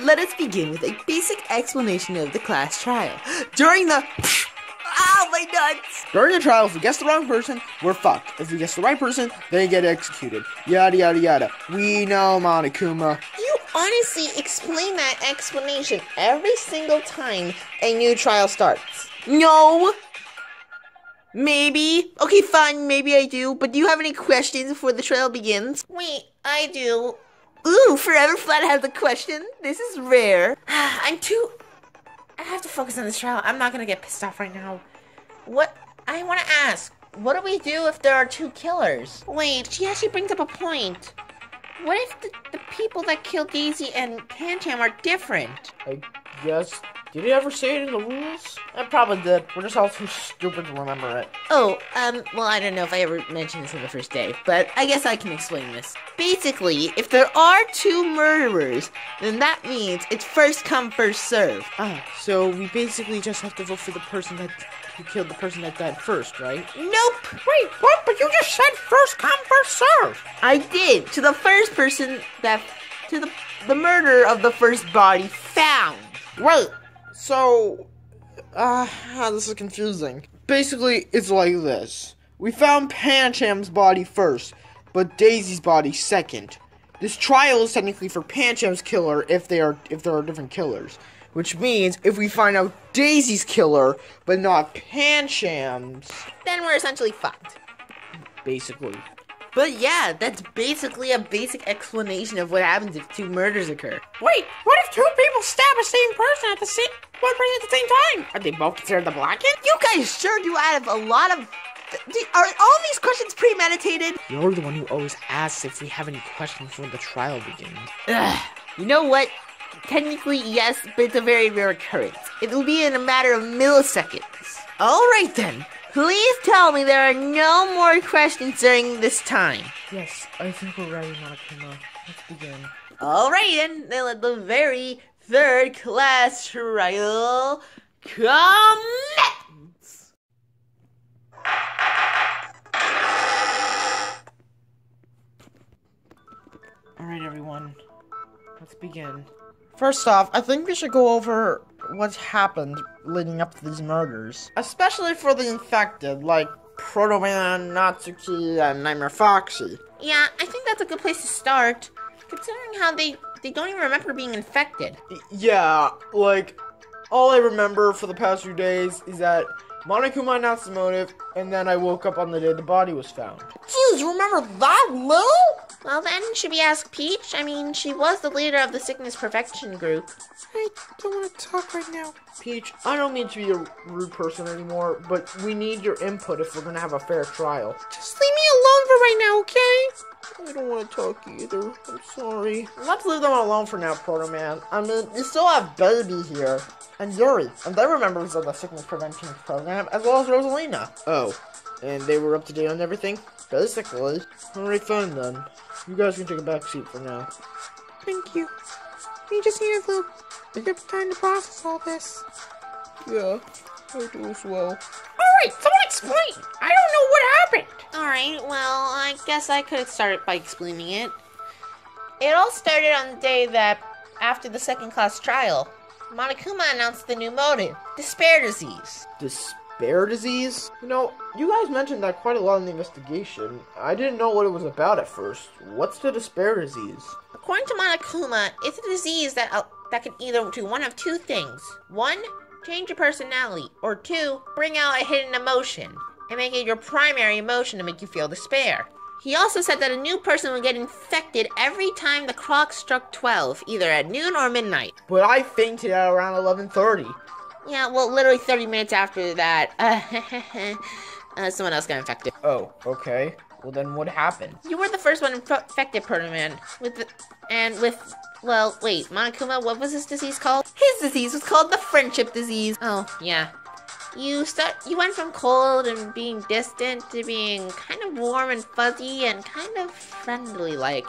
let us begin with a basic explanation of the class trial. During the... Ow, my nuts! During the trial, if we guess the wrong person, we're fucked. If we guess the right person, they get executed. Yada yada yada. We know, Monokuma. You honestly explain that explanation every single time a new trial starts. No! Maybe. Okay, fine, maybe I do. But do you have any questions before the trial begins? Wait, I do. Ooh, Forever Flat has a question. This is rare. I have to focus on this trial. I'm not gonna get pissed off right now. I want to ask, what do we do if there are two killers? Wait, she actually brings up a point. What if the people that killed Daisy and Pancham are different? I guess. Did he ever say it in the rules? I probably did. We're just all too stupid to remember it. Oh, well, I don't know if I ever mentioned this on the first day, but I guess I can explain this. Basically, if there are two murderers, then that means it's first come, first serve. So we basically just have to vote for the person who killed the person that died first, right? Nope! Wait, what? But you just said first come, first serve! I did! To the first person to the murderer of the first body found! Wait! So, this is confusing. Basically, it's like this. We found Pancham's body first, but Daisy's body second. This trial is technically for Pancham's killer if there are different killers. Which means, if we find out Daisy's killer, but not Pancham's... Then we're essentially fucked. Basically. But yeah, that's basically a basic explanation of what happens if two murders occur. Wait, what if two people stab a same person at the same time? Are they both considered the blackened? You guys sure do have a lot of... Are all these questions premeditated? You're the one who always asks if we have any questions before the trial begins. Ugh. You know what? Technically, yes, but it's a very rare occurrence. It will be in a matter of milliseconds. Alright then. Please tell me there are no more questions during this time. Yes, I think we're ready, Monokuma. Let's begin. Alright then let the very third class trial commence! Alright everyone, let's begin. First off, I think we should go over what's happened leading up to these murders. Especially for the infected, like Proto Man, Natsuki, and Nightmare Foxy. Yeah, I think that's a good place to start, considering how they don't even remember being infected. Yeah, like, all I remember for the past few days is that Monokuma announced the motive, and then I woke up on the day the body was found. Jeez, you remember that little? Well then, should we ask Peach? I mean, she was the leader of the sickness prevention group. I don't want to talk right now. Peach, I don't mean to be a rude person anymore, but we need your input if we're gonna have a fair trial. Just leave me alone for right now, okay? I don't want to talk either. I'm sorry. Let's leave them alone for now, Proto Man. I mean, you still have Baby here. And Yuri, and they're members of the sickness prevention program, as well as Rosalina. Oh, and they were up to date on everything? Basically. Alright, fine then. You guys can take a back seat for now. Thank you. We just need a little bit of time to process all this. Yeah, I do as well. Alright, someone explain! I don't know what happened! Alright, well, I guess I could have started by explaining it. It all started on the day that, after the second class trial, Monokuma announced the new motive, despair disease. Despair disease? You know, you guys mentioned that quite a lot in the investigation. I didn't know what it was about at first. What's the despair disease? According to Monokuma, it's a disease that can either do one of two things. One, change your personality, or two, bring out a hidden emotion, and make it your primary emotion to make you feel despair. He also said that a new person would get infected every time the clock struck 12, either at noon or midnight. But I fainted at around 11:30. Yeah, well, literally 30 minutes after that, someone else got infected. Oh, okay. Well, then what happened? You were the first one infected, Proto Man. Well, wait, Monokuma, what was this disease called? His disease was called the friendship disease. Oh, yeah. You went from cold and being distant to being kind of warm and fuzzy and kind of friendly-like.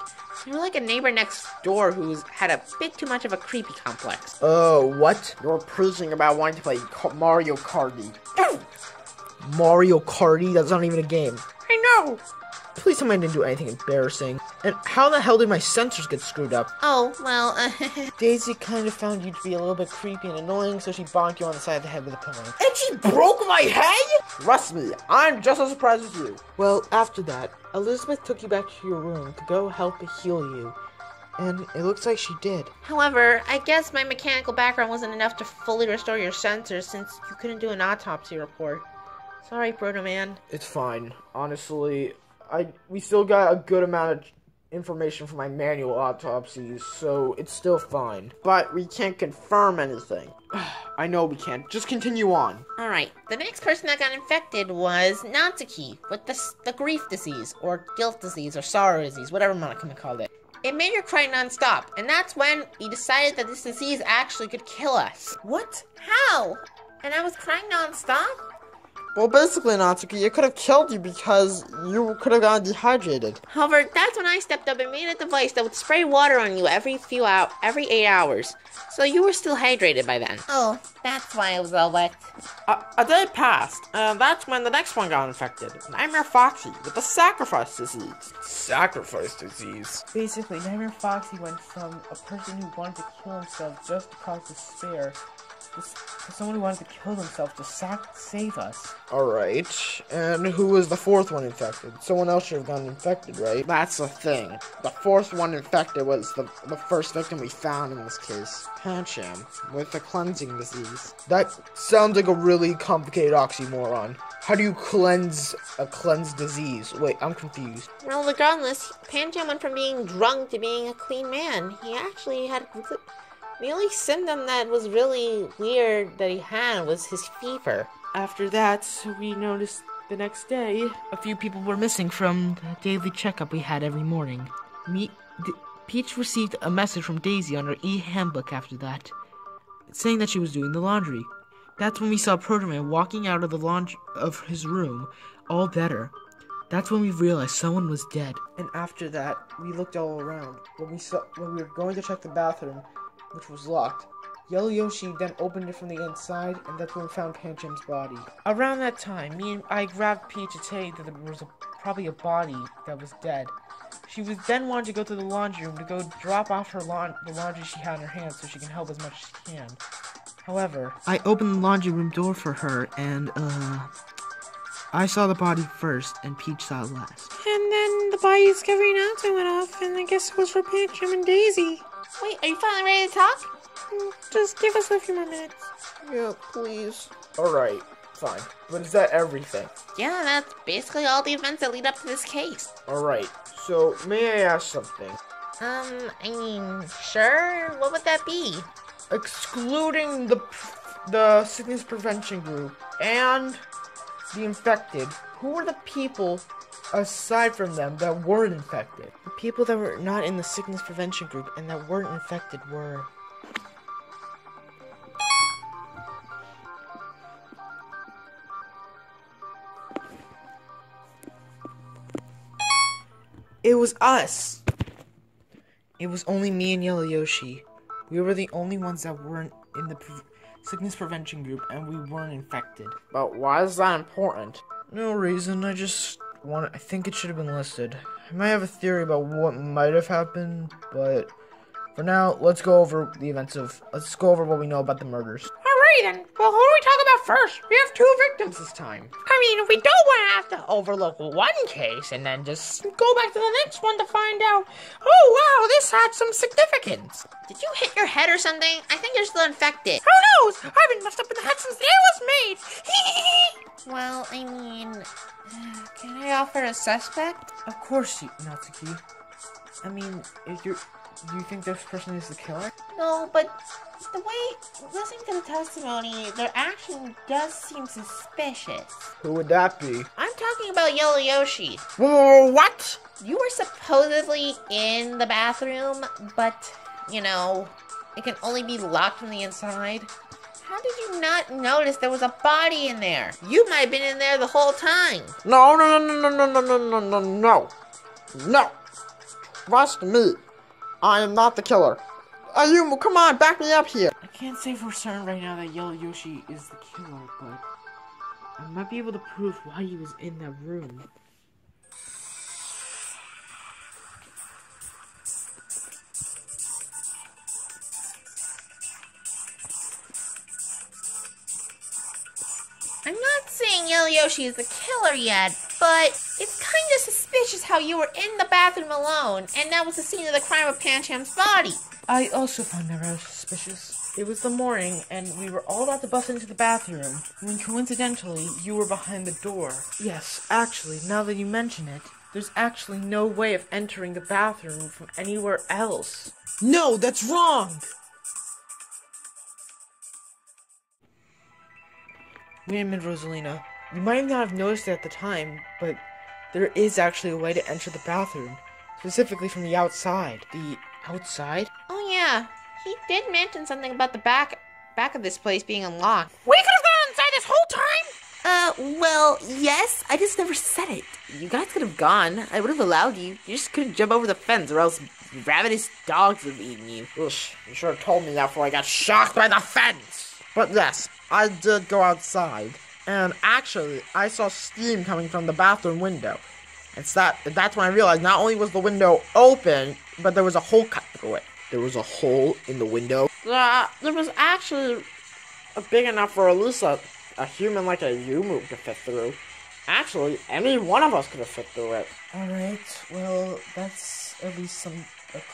You were like a neighbor next door who's had a bit too much of a creepy complex. Oh, what? You're preaching about wanting to play Mario Karty. Mario Karty? That's not even a game. I know! Please tell me I didn't do anything embarrassing. And how the hell did my sensors get screwed up? Oh, well, Daisy kind of found you to be a little bit creepy and annoying, so she bonked you on the side of the head with a pillow. And she broke my head? Trust me, I'm just as surprised as you. Well, after that, Elizabeth took you back to your room to go help heal you. And it looks like she did. however, I guess my mechanical background wasn't enough to fully restore your sensors since you couldn't do an autopsy report. Sorry, Proto Man. It's fine. Honestly, we still got a good amount of information from my manual autopsies, so it's still fine. But we can't confirm anything. I know we can't. Just continue on. Alright, the next person that got infected was Natsuki with the grief disease, or guilt disease, or sorrow disease, whatever Monokuma called it. It made her cry non-stop, and that's when we decided that this disease actually could kill us. What? How? And I was crying non-stop? Well, basically, Natsuki, it could have killed you because you could have gotten dehydrated. However, that's when I stepped up and made a device that would spray water on you every 8 hours. So you were still hydrated by then. Oh, that's why I was all wet. A day passed, and that's when the next one got infected. Nightmare Foxy with the sacrifice disease. Sacrifice disease? Basically, Nightmare Foxy went from a person who wanted to kill himself just to cause despair to someone who wanted to kill themselves to save us. Alright, and who was the fourth one infected? Someone else should have gotten infected, right? That's the thing. The fourth one infected was the first victim we found in this case. Pancham, with the cleansing disease. That sounds like a really complicated oxymoron. How do you cleanse a cleansed disease? Wait, I'm confused. Well, regardless, Pancham went from being drunk to being a clean man. He actually had... The only symptom that was really weird that he had was his fever. After that, we noticed the next day, a few people were missing from the daily checkup we had every morning. Peach received a message from Daisy on her e-handbook after that, saying that she was doing the laundry. That's when we saw Proto Man walking out of his room, all better. That's when we realized someone was dead. And after that, we looked all around. When we were going to check the bathroom, which was locked, Yellow Yoshi then opened it from the inside, and that's when we found Pancham's body. Around that time, I grabbed Peach to tell you that there was probably a body that was dead. She was then wanted to go to the laundry room to go drop off the laundry she had in her hand so she can help as much as she can. However, I opened the laundry room door for her, and I saw the body first, and Peach saw it last. And then the body discovery announcement went off, and I guess it was for Pancham and Daisy. Wait, are you finally ready to talk? Just give us a few more minutes. Yeah, please. Alright, fine. But is that everything? Yeah, that's basically all the events that lead up to this case. Alright, so may I ask something? I mean, sure, what would that be? Excluding the sickness prevention group and the infected, who were the people aside from them that weren't infected? The people that were not in the sickness prevention group and that weren't infected were... It was us! It was only me and Yellow Yoshi. We were the only ones that weren't in the sickness prevention group, and we weren't infected. But why is that important? No reason, I think it should have been listed. I might have a theory about what might have happened, but for now, let's go over what we know about the murders. Alright then, well who do we talk about first? We have 2 victims this time. I mean, we don't want to have to overlook one case and then just go back to the next one to find out, oh wow, this had some significance. Did you hit your head or something? I think you're still infected. Who knows? I've been messed up in the head since the day was made. Well, I mean, can I offer a suspect? Of course, Natsuki. I mean, do you think this person is the killer? No, but the way, listening to the testimony, their action does seem suspicious. Who would that be? I'm talking about Yellow Yoshi. What? You were supposedly in the bathroom, but, it can only be locked from the inside. How did you not notice there was a body in there? You might have been in there the whole time. No. No. Trust me. I am not the killer. Ayumu, come on, back me up here. I can't say for certain right now that Yellow Yoshi is the killer, but I might be able to prove why he was in that room. I'm not saying Yellow Yoshi is the killer yet, but it's kind of suspicious how you were in the bathroom alone, and that was the scene of the crime of Pancham's body. I also found that rather suspicious. It was the morning, and we were all about to bust into the bathroom, when coincidentally, you were behind the door. Yes, actually, now that you mention it, there's actually no way of entering the bathroom from anywhere else. No, that's wrong! Wait a minute, Rosalina. You might not have noticed it at the time, but there is actually a way to enter the bathroom, specifically from the outside. The outside? Oh yeah, he did mention something about the back of this place being unlocked. We could have gone inside this whole time? Well, yes, I just never said it. You guys could have gone. I would have allowed you. You just couldn't jump over the fence, or else ravenous dogs would have eaten you. Ugh, you should have told me that before I got shocked by the fence! But yes, I did go outside, and actually, I saw steam coming from the bathroom window. That's when I realized not only was the window open, but there was a hole cut through it. There was a hole in the window? There was actually big enough for at least a human like a Yumu to fit through. Actually, any one of us could have fit through it. Alright, well, that's at least a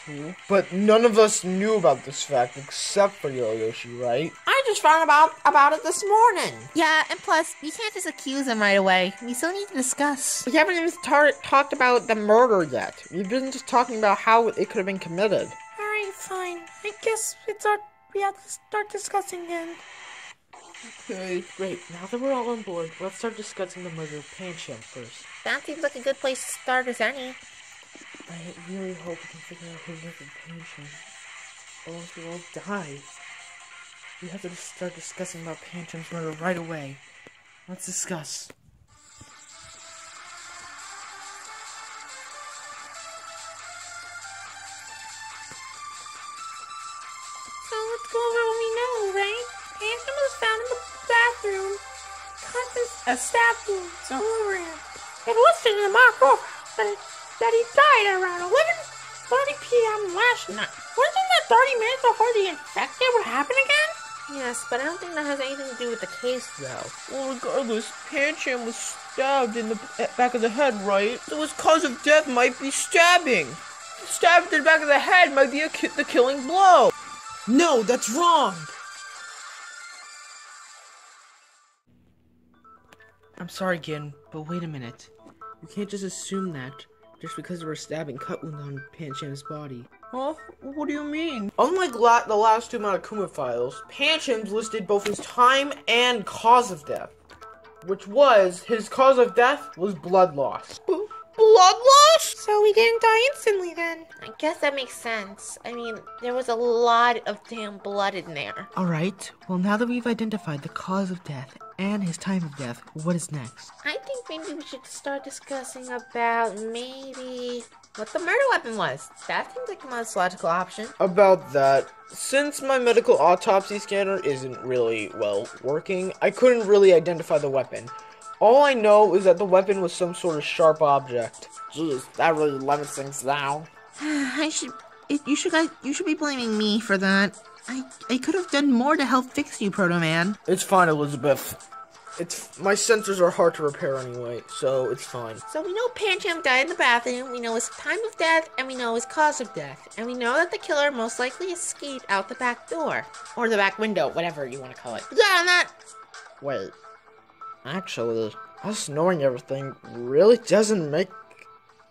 clue. But none of us knew about this fact except for Yoshi, right? I just found about it this morning. Yeah, and plus, we can't just accuse him right away. We still need to discuss. We haven't even talked about the murder yet. We've been just talking about how it could have been committed. Alright, fine. I guess we have to start discussing then. Okay, great. Now that we're all on board, let's start discussing the murder of Pancham first. That seems like a good place to start as any. I really hope we can figure out who murdered Pancham, or else we'll all die. We have to start discussing about Pancham's murder right away. Let's discuss. So let's go over what we know, right? Pancham was found in the bathroom, cut with a stab wound all over him. It listed in the mark that he died around 11:30 p.m. last night. Wasn't that 30 minutes before the infected would happen again? Yes, but I don't think that has anything to do with the case, though. Well, regardless, Pancham was stabbed in the back of the head, right? So his cause of death might be stabbing. Stabbed in the back of the head might be the killing blow. No, that's wrong! I'm sorry, Gin, but wait a minute. You can't just assume that just because there were a stabbing cut wound on Pancham's body. Huh? What do you mean? Unlike the last two Monokuma files, Pancham's listed both his time and cause of death. Which was, his cause of death was blood loss. Blood loss? So he didn't die instantly then. I guess that makes sense. I mean, there was a lot of damn blood in there. Alright, well now that we've identified the cause of death and his time of death, what is next? I think maybe we should start discussing about maybe what the murder weapon was. That seems like the most logical option. About that, since my medical autopsy scanner isn't really, well, working, I couldn't really identify the weapon. All I know is that the weapon was some sort of sharp object. Jeez, that really limits things down. You should be blaming me for that. I could have done more to help fix you, Proto Man. It's fine, Elizabeth. My sensors are hard to repair anyway, so it's fine. So we know Pancham died in the bathroom, we know his time of death, and we know his cause of death. And we know that the killer most likely escaped out the back door. Or the back window, whatever you want to call it. Yeah, and that... Wait. Actually, us knowing everything really doesn't make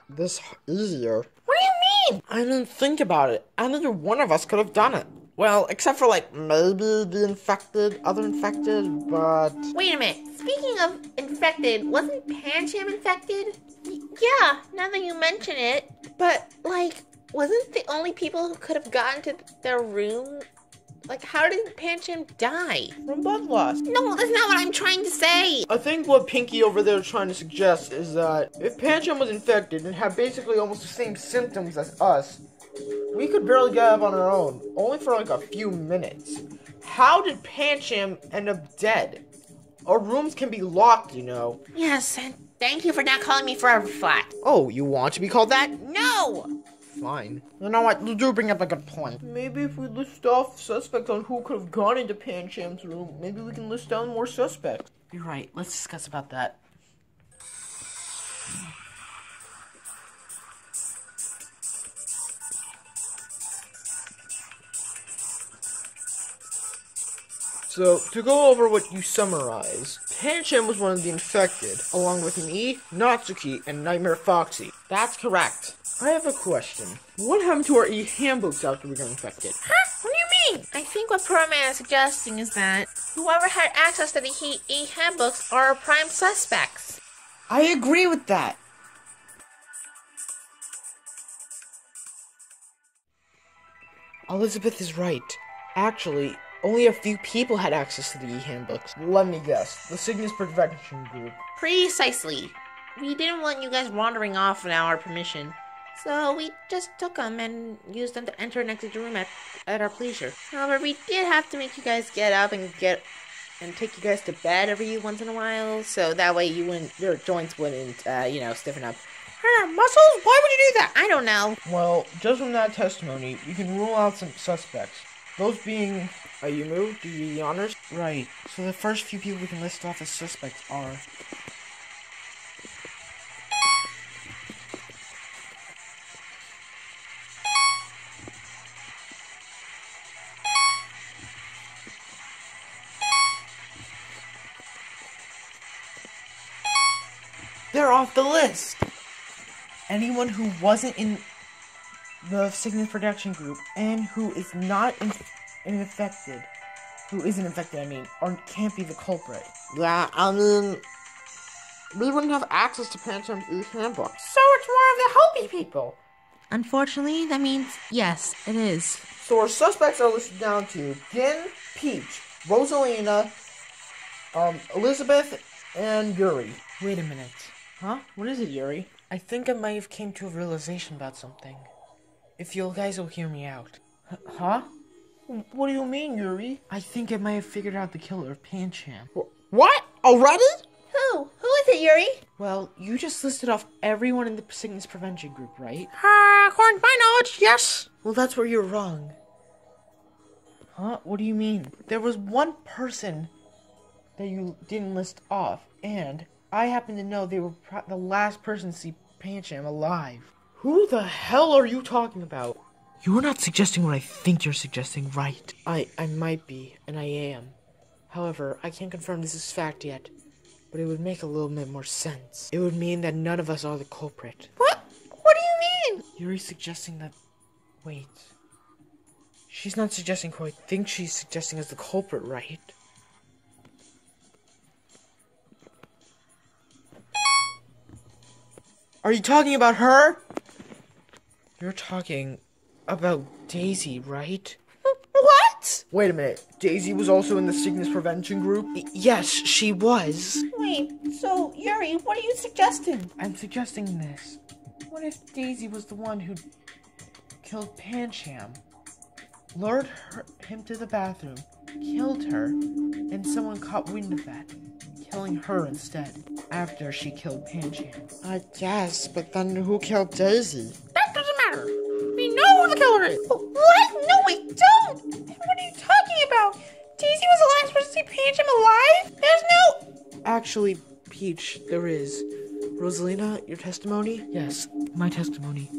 this easier. What do you mean? I didn't think about it. Neither one of us could have done it. Well, except for, like, maybe the other infected, but... Wait a minute. Speaking of infected, wasn't Pancham infected? Yeah, now that you mention it. But, like, wasn't the only people who could have gotten to their room... Like, how did Pancham die? From blood loss. No, that's not what I'm trying to say. I think what Pinky over there is trying to suggest is that if Pancham was infected and had basically almost the same symptoms as us, we could barely get up on our own, only for like a few minutes. How did Pancham end up dead? Our rooms can be locked, you know. Yes, and thank you for not calling me forever flat. Oh, you want to be called that? No! Fine. You know what? You do bring up a good point. Maybe if we list off suspects on who could have gone into Pancham's room, maybe we can list down more suspects. You're right. Let's discuss about that. So, to go over what you summarize, Pancham was one of the infected, along with me, Natsuki, and Nightmare Foxy. That's correct. I have a question. What happened to our e-handbooks after we got infected? Huh? What do you mean? I think what Pro Man is suggesting is that whoever had access to the e-handbooks are our prime suspects. I agree with that. Elizabeth is right. Actually, only a few people had access to the e-handbooks. Let me guess. The Sickness Prevention Group. Precisely. We didn't want you guys wandering off without our permission, so we just took them and used them to enter and exit the room at our pleasure. However, we did have to make you guys get up and take you guys to bed every once in a while, so that way your joints wouldn't, stiffen up. Muscles? Why would you do that? I don't know. Well, just from that testimony, you can rule out some suspects. Those being Ayumu, do you the honors? Right. So the first few people we can list off as suspects are... They're off the list! Anyone who wasn't in the Sickness Protection Group and who is not infected, or can't be the culprit. Yeah, I mean, we wouldn't have access to Pancham's e-handbook. So it's more of the healthy people. Unfortunately, that means yes, it is. So our suspects are listed down to Gin, Peach, Rosalina, Elizabeth, and Yuri. Wait a minute. Huh? What is it, Yuri? I think I might have came to a realization about something. If you guys will hear me out. Huh? What do you mean, Yuri? I think I might have figured out the killer of Pancham. What? Already? Who? Who is it, Yuri? Well, you just listed off everyone in the Sickness Prevention Group, right? According to my knowledge, yes. Well, that's where you're wrong. Huh? What do you mean? There was one person that you didn't list off, and I happen to know they were the last person to see Pancham alive. Who the hell are you talking about? You're not suggesting what I think you're suggesting, right? I might be, and I am. However, I can't confirm this is fact yet, but it would make a little bit more sense. It would mean that none of us are the culprit. What? What do you mean? Yuri's suggesting that... Wait. She's not suggesting who I think she's suggesting as the culprit, right? Are you talking about her? You're talking about Daisy, right? What? Wait a minute. Daisy was also in the Sickness Prevention Group? Yes, she was. Wait, so, Yuri, what are you suggesting? I'm suggesting this. What if Daisy was the one who killed Pancham, lured him to the bathroom, killed her, and someone caught wind of that, killing her instead, after she killed Pancham? I guess, but then who killed Daisy? That doesn't matter. We know who the killer is. What? No, we don't. What are you talking about? Daisy was the last person to see Pancham alive? There's no... Actually, Peach, there is. Rosalina, your testimony? Yes, my testimony.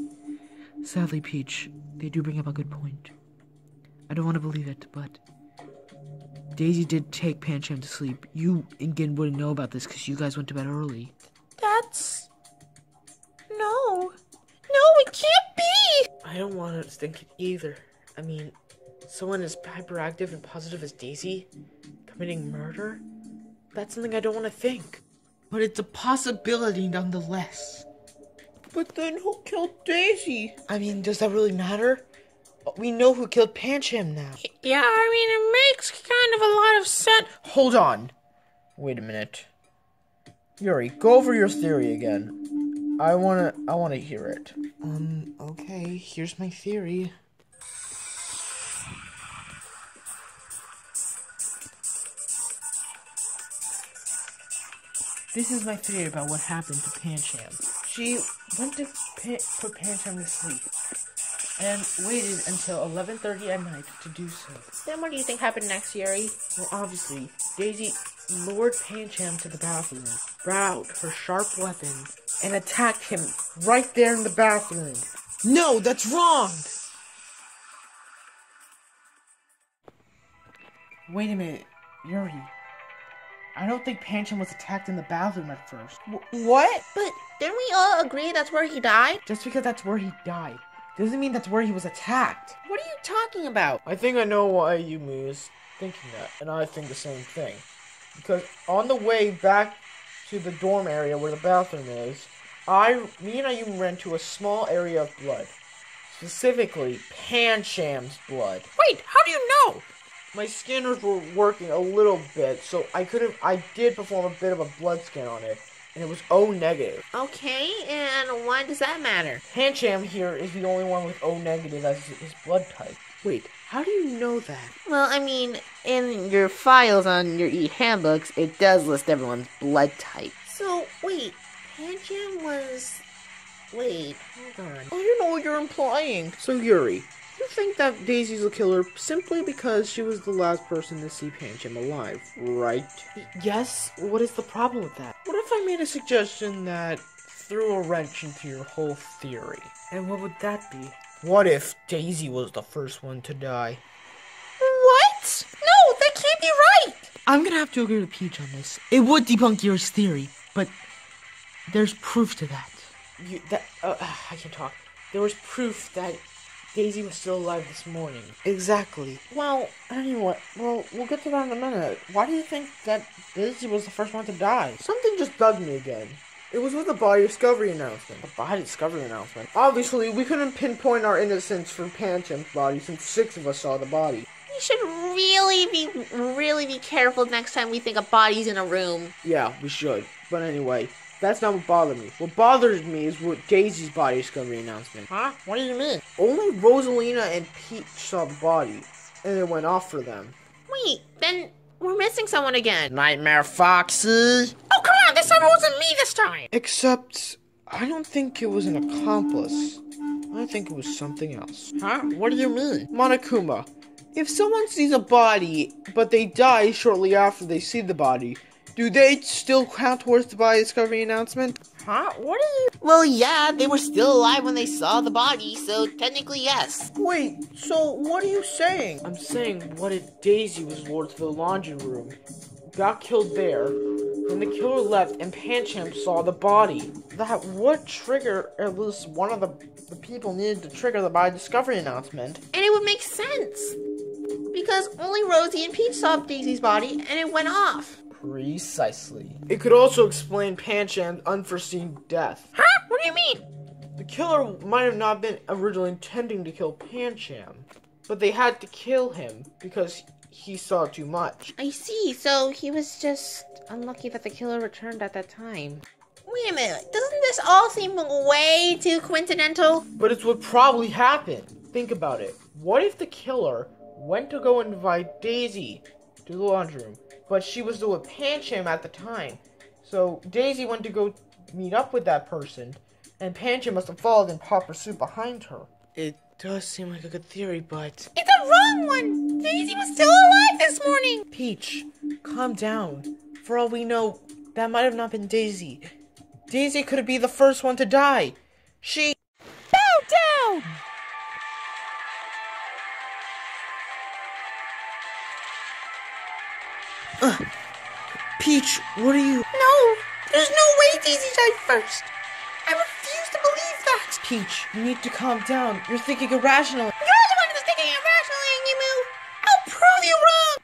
Sadly, Peach, they do bring up a good point. I don't want to believe it, but Daisy did take Pancham to sleep. You and Gin wouldn't know about this because you guys went to bed early. That's... No, it can't be! I don't want to think it either. I mean, someone as hyperactive and positive as Daisy committing murder? That's something I don't want to think. But it's a possibility nonetheless. But then who killed Daisy? I mean, does that really matter? We know who killed Pancham now. Yeah, I mean, it makes kind of a lot of sense. Hold on. Wait a minute. Yuri, go over your theory again. I wanna hear it. Okay, here's my theory. This is my theory about what happened to Pancham. She went to put Pancham to sleep. and waited until 11:30 at night to do so. Then what do you think happened next, Yuri? Well, obviously, Daisy lured Pancham to the bathroom, brought out her sharp weapons, and attacked him right there in the bathroom. No, that's wrong! Wait a minute, Yuri. I don't think Pancham was attacked in the bathroom at first. What? But didn't we all agree that's where he died? Just because that's where he died doesn't mean that's where he was attacked. What are you talking about? I think I know why Yumi is thinking that, and I think the same thing. Because on the way back to the dorm area where the bathroom is, me and Ayumi ran to a small area of blood. Specifically, Pancham's blood. Wait, how do you know? My scanners were working a little bit, so I did perform a bit of a blood scan on it, and it was O negative. Okay, and why does that matter? Pancham here is the only one with O negative as his blood type. Wait, how do you know that? Well, I mean, in your files on your e-handbooks, it does list everyone's blood type. So, wait, Pancham was... Wait, hold on. Oh, you know what you're implying. So, Yuri, you think that Daisy's the killer simply because she was the last person to see Pancham alive, right? Yes? What is the problem with that? What if I made a suggestion that threw a wrench into your whole theory? And what would that be? What if Daisy was the first one to die? What? No, that can't be right! I'm gonna have to agree with Peach on this. It would debunk Yuri's theory, but there's proof to that. I can talk. There was proof that Daisy was still alive this morning. Exactly. Well, anyway, we'll get to that in a minute. Why do you think that Daisy was the first one to die? Something just bugged me again. It was with the body discovery announcement. The body discovery announcement? Obviously, we couldn't pinpoint our innocence for Pancham's body since 6 of us saw the body. We should really be careful next time we think a body's in a room. Yeah, we should. But anyway, that's not what bothered me. What bothers me is what Daisy's body discovery announcement. Huh? What do you mean? Only Rosalina and Peach saw the body, and it went off for them. Wait, then we're missing someone again. Nightmare Foxy! Oh, come on, this time it wasn't me this time! Except, I don't think it was an accomplice. I think it was something else. Huh? What do you mean? Monokuma, if someone sees a body, but they die shortly after they see the body, do they still count towards the body discovery announcement? Huh? What are you... Well, yeah, they were still alive when they saw the body, so technically yes. Wait, so what are you saying? I'm saying, what if Daisy was lured to the laundry room, got killed there, then the killer left and Pancham saw the body? That would trigger at least one of the people needed to trigger the body discovery announcement. And it would make sense. Because only Rosie and Peach saw Daisy's body, and it went off. Precisely. It could also explain Pancham's unforeseen death. Huh? What do you mean? The killer might have not been originally intending to kill Pancham, but they had to kill him because he saw too much. I see, so he was just unlucky that the killer returned at that time. Wait a minute, doesn't this all seem way too coincidental? But it's what probably happened. Think about it. What if the killer went to go invite Daisy to the laundry room, but she was still with Pancham at the time? So Daisy went to go meet up with that person, and Pancham must have followed in hot pursuit behind her. It does seem like a good theory, but... It's a wrong one! Daisy was still alive this morning! Peach, calm down. For all we know, that might have not been Daisy. Daisy could be the first one to die. She... Bow down! Peach, what are you... No! There's no way Daisy died first! I refuse to believe that! Peach, you need to calm down. You're thinking irrationally. You're the one who's thinking irrationally, Yimu! I'll prove you wrong!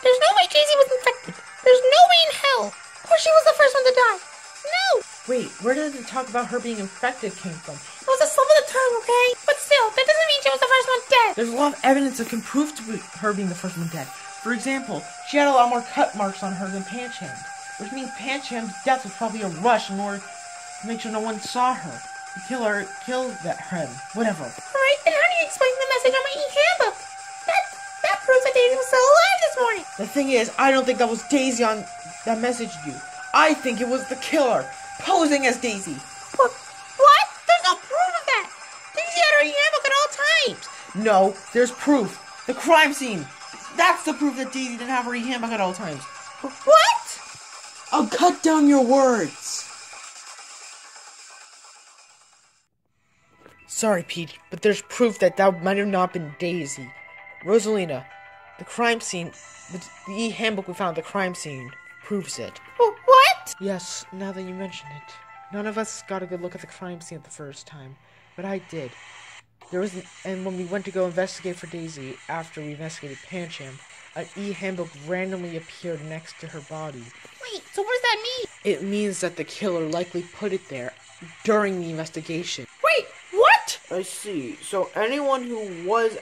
There's no way Daisy was infected. There's no way in hell. Or she was the first one to die. No! Wait, where did the talk about her being infected came from? It was a slip of the tongue, okay? But still, that doesn't mean she was the first one dead. There's a lot of evidence that can prove to be her being the first one dead. For example, she had a lot more cut marks on her than Pancham's, which means Pancham's death was probably a rush in order to make sure no one saw her. The killer killed him. Whatever. Alright, then how do you explain the message on my e-handbook? That proves that Daisy was still alive this morning. The thing is, I don't think that was Daisy on that messaged you. I think it was the killer, posing as Daisy. What? There's no proof of that! Daisy had her handbook at all times! No, there's proof. The crime scene. That's the proof that Daisy didn't have her handbook at all times. What? I'll cut down your words. Sorry, Peach, but there's proof that might have not been Daisy. Rosalina, the crime scene, the e-handbook we found at the crime scene proves it. What? Yes, now that you mention it. None of us got a good look at the crime scene the first time, but I did. And when we went to go investigate for Daisy, after we investigated Pancham, an e-handbook randomly appeared next to her body. Wait, so what does that mean? It means that the killer likely put it there during the investigation. Wait, what? I see. So anyone who was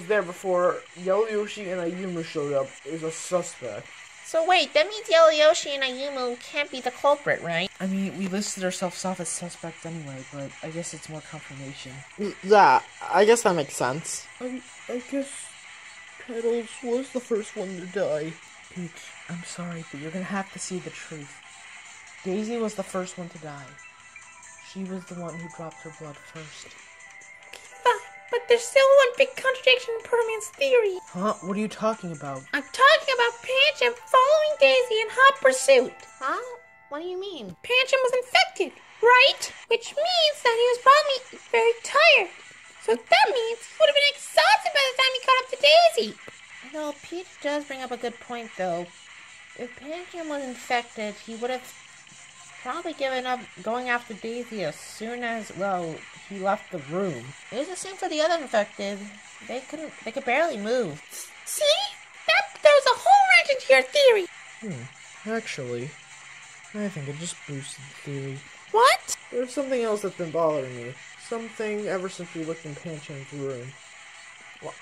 there before Yellow Yoshi and Ayumu showed up is a suspect. So wait, that means Yellow Yoshi and Ayumu can't be the culprit, right? I mean, we listed ourselves off as suspects anyway, but I guess it's more confirmation. Yeah, I guess that makes sense. I guess Petals was the first one to die. Peach, I'm sorry, but you're gonna have to see the truth. Daisy was the first one to die. She was the one who dropped her blood first. But there's still one big contradiction in Proto-Man's theory. Huh? What are you talking about? I'm talking about Pancham following Daisy in hot pursuit. Huh? What do you mean? Pancham was infected, right? Which means that he was probably very tired. So that means he would have been exhausted by the time he caught up to Daisy. No, Peach does bring up a good point, though. If Pancham was infected, he would have probably given up going after Daisy as soon as, he left the room. It was the same for the other infected. They could barely move. See? That throws a whole wrench into your theory. Actually, I think it just boosted the theory. What? There's something else that's been bothering me. Something ever since we looked in Pancham's room.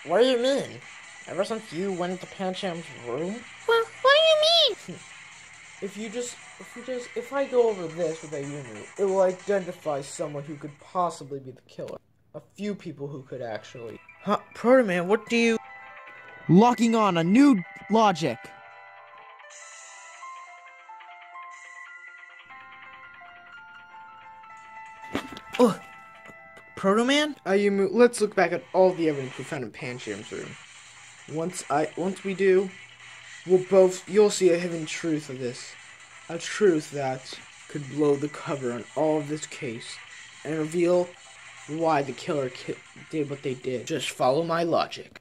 What do you mean? Ever since you went to Pancham's room? Well, what do you mean? If I go over this with Ayumu, it will identify someone who could possibly be the killer. A few people who could actually. Huh, Proto-Man, what do you... Locking on a new logic. Ugh. Proto-Man? Ayumu, let's look back at all the evidence we found in Pancham's room. Once we do, you'll see a hidden truth of this. A truth that could blow the cover on all of this case and reveal why the killer did what they did. Just follow my logic.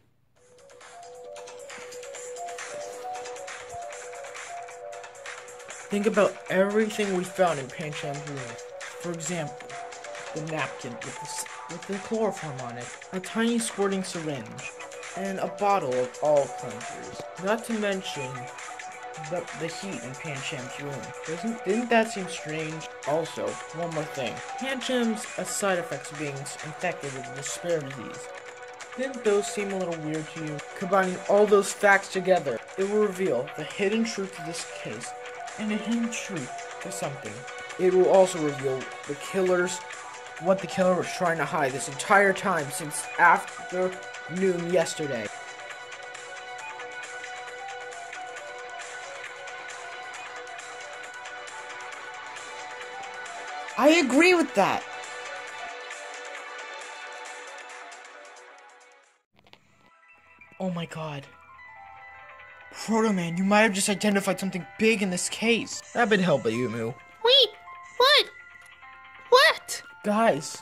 Think about everything we found in Pancham's room. For example, the napkin with the chloroform on it, a tiny squirting syringe, and a bottle of all cleansers. Not to mention the heat in Pancham's room. Didn't that seem strange? Also, one more thing. Pancham's side effects of being infected with the despair disease. Didn't those seem a little weird to you? Combining all those facts together, it will reveal the hidden truth of this case, and a hidden truth is something. It will also reveal what the killer was trying to hide this entire time since after noon yesterday. I agree with that. Oh my god. Proto-Man, you might have just identified something big in this case. That would help, Ayumu. Wait, what? What? Guys,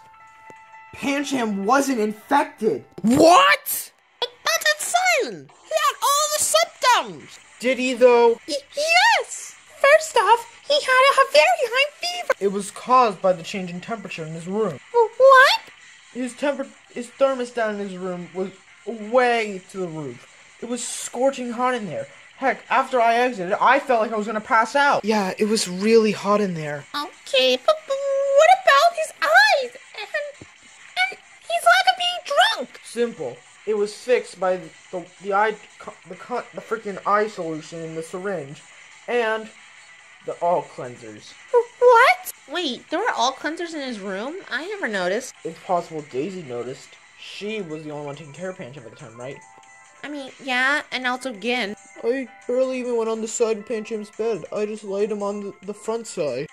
Pancham wasn't infected. What? That's silent. He had all the symptoms. Did he, though? Yes. First off, he had a very high fever. It was caused by the change in temperature in his room. What? His thermostat in his room was way to the roof. It was scorching hot in there. Heck, after I exited, I felt like I was gonna pass out. Yeah, it was really hot in there. Okay, but what about his eyes? And his lack of being drunk? Simple. It was fixed by the freaking eye solution in the syringe, and the all cleansers. What? Wait, there were all cleansers in his room? I never noticed. It's possible Daisy noticed. She was the only one taking care of Pancham at the time, right? I mean, yeah, and also Gin. I barely even went on the side of Pancham's bed. I just laid him on the front side.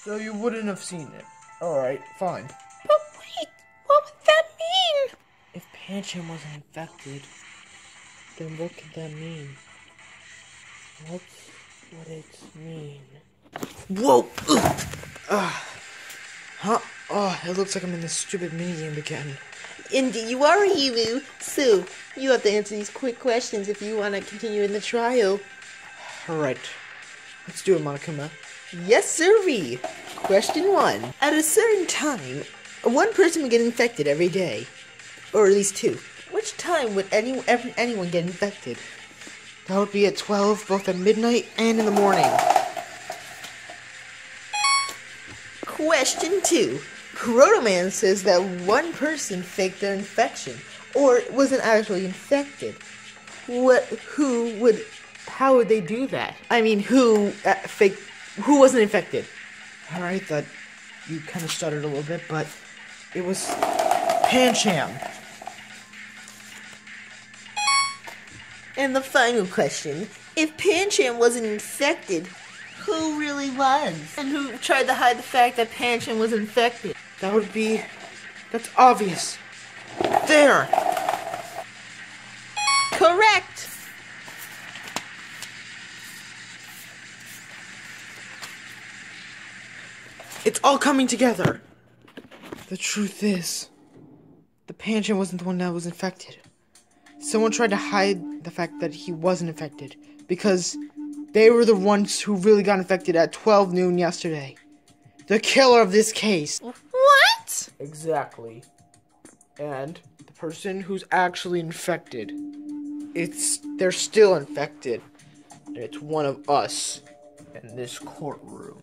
So you wouldn't have seen it. Alright, fine. But wait, what would that mean? If Pancham wasn't infected, then what could that mean? What would it mean? Whoa! Huh? Oh, it looks like I'm in this stupid minigame again. Indeed, you are, Emu. So, you have to answer these quick questions if you want to continue in the trial. Alright. Let's do it, Monokuma. Yes, sirree. Question 1. At a certain time, one person would get infected every day. Or at least 2. Which time would anyone get infected? That would be at 12, both at midnight and in the morning. Question 2. Protoman says that one person faked their infection, or wasn't actually infected. How would they do that? I mean, who wasn't infected? Alright, that you kind of stuttered a little bit, but it was Pancham. And the final question. If Pancham wasn't infected, who really was? And who tried to hide the fact that Pancham was infected? That's obvious. There! Correct! It's all coming together. The truth is, the Pancham wasn't the one that was infected. Someone tried to hide the fact that he wasn't infected because they were the ones who really got infected at 12 noon yesterday. The killer of this case. What? Exactly. And the person who's actually infected, they're still infected. And it's one of us in this courtroom.